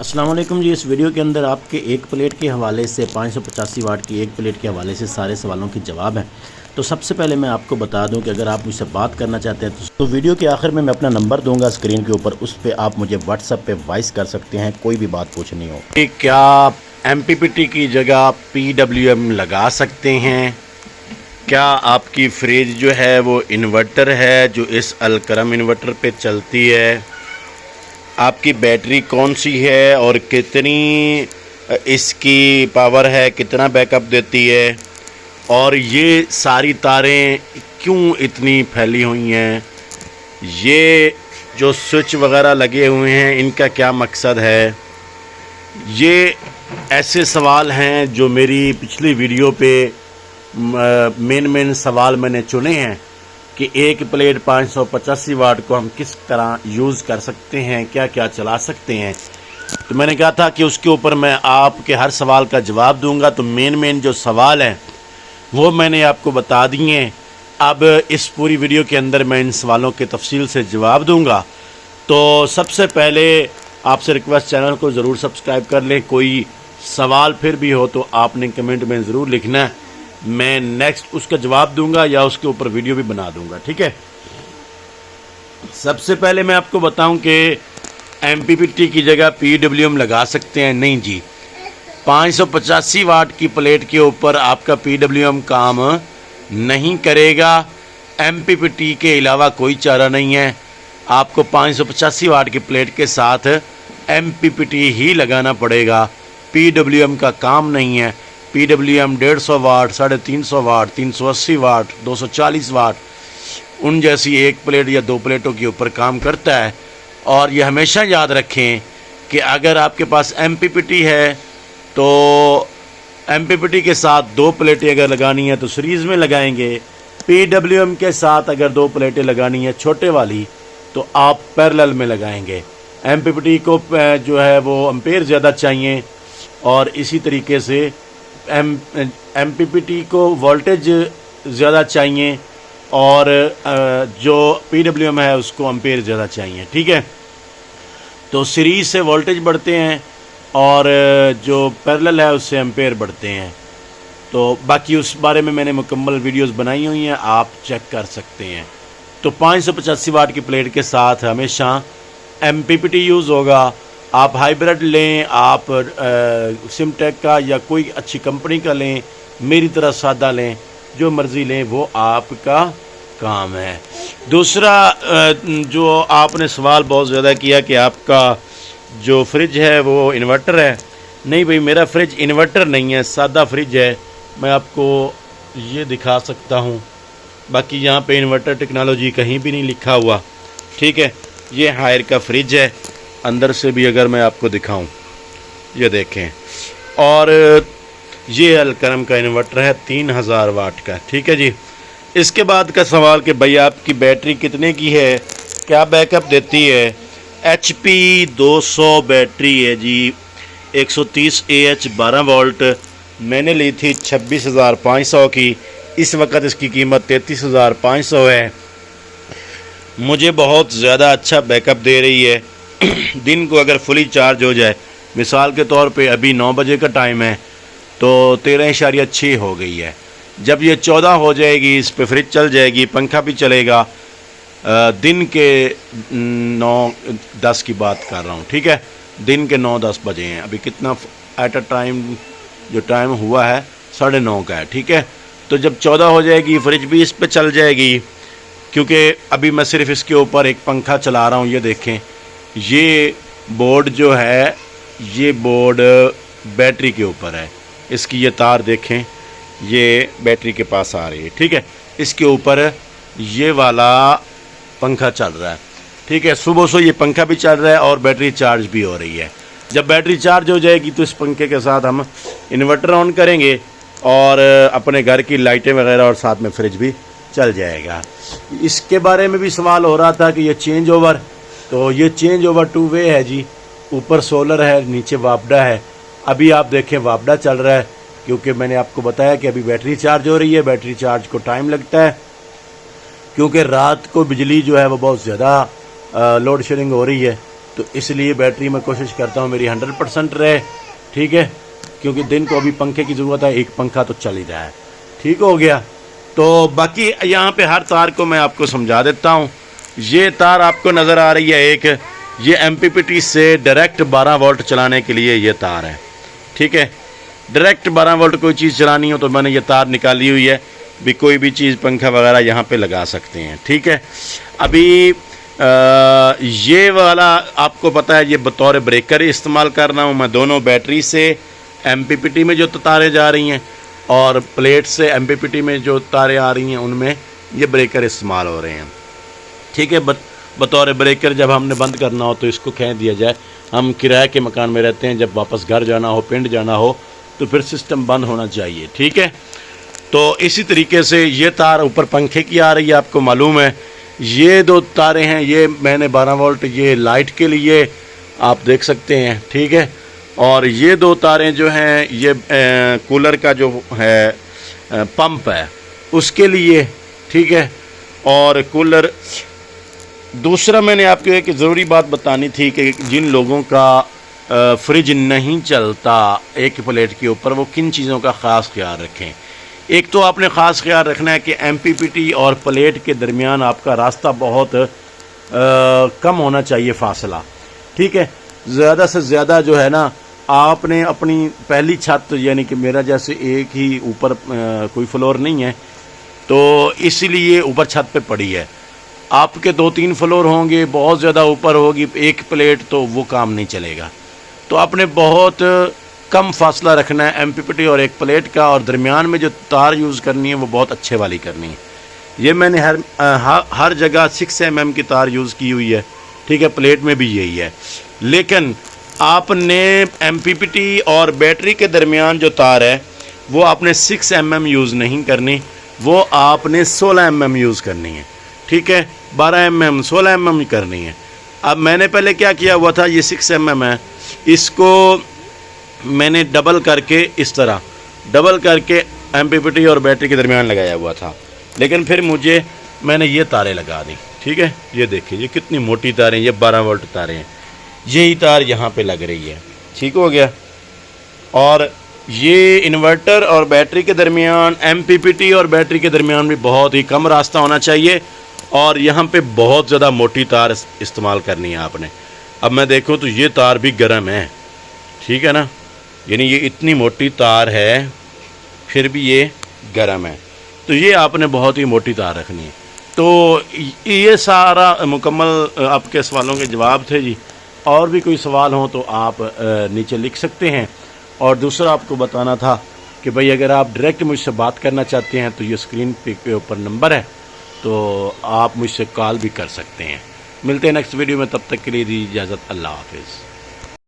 अस्सलाम वालेकुम जी। इस वीडियो के अंदर आपके एक प्लेट के हवाले से 585 वाट की एक प्लेट के हवाले से सारे सवालों के जवाब हैं। तो सबसे पहले मैं आपको बता दूं कि अगर आप मुझसे बात करना चाहते हैं तो वीडियो के आखिर में मैं अपना नंबर दूंगा स्क्रीन के ऊपर, उस पर आप मुझे व्हाट्सएप पे वॉइस कर सकते हैं, कोई भी बात पूछनी हो। क्या MPPT की जगह PWM लगा सकते हैं? क्या आपकी फ्रिज जो है वो इन्वर्टर है जो इस अलकरम इन्वर्टर पे चलती है? आपकी बैटरी कौन सी है और कितनी इसकी पावर है, कितना बैकअप देती है, और ये सारी तारें क्यों इतनी फैली हुई हैं? ये जो स्विच वगैरह लगे हुए हैं इनका क्या मकसद है? ये ऐसे सवाल हैं जो मेरी पिछली वीडियो पे मेन सवाल मैंने चुने हैं कि एक प्लेट 585 वाट को हम किस तरह यूज़ कर सकते हैं, क्या क्या चला सकते हैं। तो मैंने कहा था कि उसके ऊपर मैं आपके हर सवाल का जवाब दूंगा। तो मेन जो सवाल हैं वो मैंने आपको बता दिए। अब इस पूरी वीडियो के अंदर मैं इन सवालों के तफसील से जवाब दूंगा। तो सबसे पहले आपसे रिक्वेस्ट, चैनल को ज़रूर सब्सक्राइब कर लें। कोई सवाल फिर भी हो तो आपने कमेंट में ज़रूर लिखना है, मैं नेक्स्ट उसका जवाब दूंगा या उसके ऊपर वीडियो भी बना दूंगा, ठीक है। सबसे पहले मैं आपको बताऊं कि MPPT की जगह PWM लगा सकते हैं? नहीं जी, 585 वाट की प्लेट के ऊपर आपका PWM काम नहीं करेगा। MPPT के अलावा कोई चारा नहीं है, आपको 585 वाट की प्लेट के साथ MPPT ही लगाना पड़ेगा। PWM का काम नहीं है। PWM 150 वाट, 350 वाट, 380 वाट, 240 वाट उन जैसी एक प्लेट या दो प्लेटों के ऊपर काम करता है। और ये हमेशा याद रखें कि अगर आपके पास MPPT है तो MPPT के साथ दो प्लेटें अगर लगानी है तो सीरीज़ में लगाएंगे। PWM के साथ अगर दो प्लेटें लगानी है छोटे वाली तो आप पैरेलल में लगाएंगे। MPPT को जो है वो एम्पेयर ज़्यादा चाहिए और इसी तरीके से MPPT को वोल्टेज ज़्यादा चाहिए और जो PWM है उसको एम्पेयर ज़्यादा चाहिए, ठीक है। तो सीरीज से वोल्टेज बढ़ते हैं और जो पैरेलल है उससे एम्पेयर बढ़ते हैं। तो बाकी उस बारे में मैंने मुकम्मल वीडियोस बनाई हुई हैं, आप चेक कर सकते हैं। तो 585 वाट की प्लेट के साथ हमेशा MPPT यूज़ होगा। आप हाइब्रिड लें, आप सिमटेक का या कोई अच्छी कंपनी का लें, मेरी तरह सादा लें, जो मर्ज़ी लें, वो आपका काम है। दूसरा जो आपने सवाल बहुत ज़्यादा किया कि आपका जो फ्रिज है वो इन्वर्टर है। नहीं भाई, मेरा फ्रिज इन्वर्टर नहीं है, सादा फ्रिज है। मैं आपको ये दिखा सकता हूँ, बाकी यहाँ पे इन्वर्टर टेक्नोलॉजी कहीं भी नहीं लिखा हुआ, ठीक है। ये हायर का फ्रिज है, अंदर से भी अगर मैं आपको दिखाऊं, ये देखें। और ये अलकरम का इन्वर्टर है 3000 वाट का, ठीक है जी। इसके बाद का सवाल कि भाई आपकी बैटरी कितने की है, क्या बैकअप देती है? HP 200 बैटरी है जी, 130 AH 12 वोल्ट। मैंने ली थी 26,500 की, इस वक्त इसकी कीमत 33,500 है। मुझे बहुत ज़्यादा अच्छा बैकअप दे रही है। दिन को अगर फुली चार्ज हो जाए, मिसाल के तौर पे अभी 9 बजे का टाइम है तो 13.6 हो गई है। जब ये 14 हो जाएगी इस पे फ्रिज चल जाएगी, पंखा भी चलेगा। दिन के 9-10 की बात कर रहा हूँ, ठीक है। दिन के 9-10 बजे हैं, अभी कितना एट अ टाइम जो टाइम हुआ है 9:30 का है, ठीक है। तो जब 14 हो जाएगी फ्रिज भी इस पे चल जाएगी, क्योंकि अभी मैं सिर्फ इसके ऊपर एक पंखा चला रहा हूँ। ये देखें, ये बोर्ड जो है, ये बोर्ड बैटरी के ऊपर है। इसकी ये तार देखें, ये बैटरी के पास आ रही है, ठीक है। इसके ऊपर ये वाला पंखा चल रहा है, ठीक है। सुबह से ये पंखा भी चल रहा है और बैटरी चार्ज भी हो रही है। जब बैटरी चार्ज हो जाएगी तो इस पंखे के साथ हम इन्वर्टर ऑन करेंगे और अपने घर की लाइटें वगैरह और साथ में फ्रिज भी चल जाएगा। इसके बारे में भी सवाल हो रहा था कि ये चेंज ओवर, तो ये चेंज ओवर 2 वे है जी। ऊपर सोलर है, नीचे वापडा है। अभी आप देखें वापडा चल रहा है, क्योंकि मैंने आपको बताया कि अभी बैटरी चार्ज हो रही है। बैटरी चार्ज को टाइम लगता है, क्योंकि रात को बिजली जो है वो बहुत ज़्यादा लोड शेडिंग हो रही है। تو اس لیے بیٹری میں کوشش کرتا ہوں میری 100% رہے، ٹھیک ہے، کیونکہ دن کو ابھی پنکھے کی ضرورت ہے، ایک پنکھا تو چل ہی رہا ہے، ٹھیک ہو گیا۔ تو باقی یہاں پہ ہر تار کو میں آپ کو سمجھا دیتا ہوں۔ یہ تار آپ کو نظر آ رہی ہے ایک، یہ ایم پی پی ٹی سے ڈائریکٹ 12 وولٹ چلانے کے لیے یہ تار ہے، ٹھیک ہے۔ ڈائریکٹ 12 وولٹ کوئی چیز چلانی ہو تو میں نے یہ تار نکالی ہوئی ہے، بھی کوئی بھی چیز پنکھا وغیرہ یہاں پہ لگا سکتے ہیں، ٹھیک ہے۔ ابھی یہ والا آپ کو پتہ ہے یہ بطور بریکر ہی استعمال کر رہا ہوں میں، دونوں بیٹری سے ایم پی پی ٹی میں جو تاریں جا رہی ہیں اور پلیٹ سے ایم پی پی ٹی میں جو تاریں آ رہی ہیں ان میں یہ بریکر استعمال ہو رہے ہیں، ٹھیک ہے۔ بطور بریکر جب ہم نے بند کرنا ہو تو اس کو کہہ دیا جائے، ہم کرائے کے مکان میں رہتے ہیں، جب واپس گھر جانا ہو، پنڈ جانا ہو تو پھر سسٹم بند ہونا چاہیے، ٹھیک ہے۔ تو اسی طریقے سے یہ تار اوپر پنکھے کی آ رہی ہے، آپ کو معلوم ہے۔ یہ دو تاریں ہیں، یہ میں نے 12 وولٹ یہ لائٹ کے لیے آپ دیکھ سکتے ہیں، ٹھیک ہے۔ اور یہ دو تاریں جو ہیں یہ کولر کا جو ہے پمپ ہے اس کے لیے، ٹھیک ہے۔ اور کولر دوسرا میں نے آپ کو ایک ضروری بات بتانی تھی کہ جن لوگوں کا فریج نہیں چلتا ایک پلیٹ کے اوپر، وہ کن چیزوں کا خاص خیال رکھیں۔ ایک تو آپ نے خاص خیال رکھنا ہے کہ ایم پی پی ٹی اور پلیٹ کے درمیان آپ کا راستہ بہت کم ہونا چاہیے، فاصلہ، ٹھیک ہے۔ زیادہ سے زیادہ جو ہے نا آپ نے اپنی پہلی چھت، یعنی کہ میرا جیسے ایک ہی اوپر کوئی فلور نہیں ہے تو اسی لیے اوپر چھت پہ پڑی ہے، آپ کے 2-3 فلور ہوں گے، بہت زیادہ اوپر ہوگی ایک پلیٹ تو وہ کام نہیں چلے گا۔ تو آپ نے بہت کم فاصلہ رکھنا ہے ایم پی پی ٹی اور ایک پلیٹ کا، اور درمیان میں جو تار یوز کرنی ہے وہ بہت اچھے والی کرنی ہے۔ یہ میں نے ہر جگہ 6 mm کی تار یوز کی ہوئی ہے، ٹھیک ہے، پلیٹ میں بھی یہی ہے۔ لیکن آپ نے ایم پی پی ٹی اور بیٹری کے درمیان جو تار ہے وہ آپ نے 6 mm یوز نہیں کرنی، وہ آپ نے 16 mm یوز کرنی ہے، ٹھیک ہے۔ 12 mm 16 mm کرنی ہے۔ اب میں نے پہلے کیا کیا ہوا تھا، یہ 6 mm ہے، اس کو میں نے ڈبل کر کے اس طرح ڈبل کر کے ایم پی پی ٹی اور بیٹری کے درمیان لگایا ہوا تھا، لیکن پھر میں نے یہ تاریں لگا دی، ٹھیک ہے۔ یہ دیکھیں یہ کتنی موٹی تاریں، یہ 12 وولٹ تاریں ہیں، یہی تار یہاں پہ لگ رہی ہے، ٹھیک ہو گیا۔ اور یہ انورٹر اور بیٹری کے درمیان، ایم پی پی ٹی اور بیٹری کے درمیان بھی بہت ہی کم راستہ ہونا چاہیے، اور یہاں پہ بہت زیادہ موٹی تار استعمال کرنی ہے آپ نے۔ اب میں دیکھوں تو یہ تار بھی گرم ہے، ٹھیک ہے نا، یعنی یہ اتنی موٹی تار ہے پھر بھی یہ گرم ہے، تو یہ آپ نے بہت ہی موٹی تار رکھنی ہے۔ تو یہ سارا مکمل آپ کے سوالوں کے جواب تھے جی۔ اور بھی کوئی سوال ہوں تو آپ نیچے لکھ سکتے ہیں۔ اور دوسرا آپ کو بتانا تھا کہ بھئی اگر آپ ڈائریکٹ مجھ سے بات کرنا چاہتے ہیں تو یہ اسکرین پہ اوپر نمبر ہے، تو آپ مجھ سے کال بھی کر سکتے ہیں۔ ملتے ہیں نیکسٹ ویڈیو میں، تب تک کے لیے دی اجازت، اللہ حافظ۔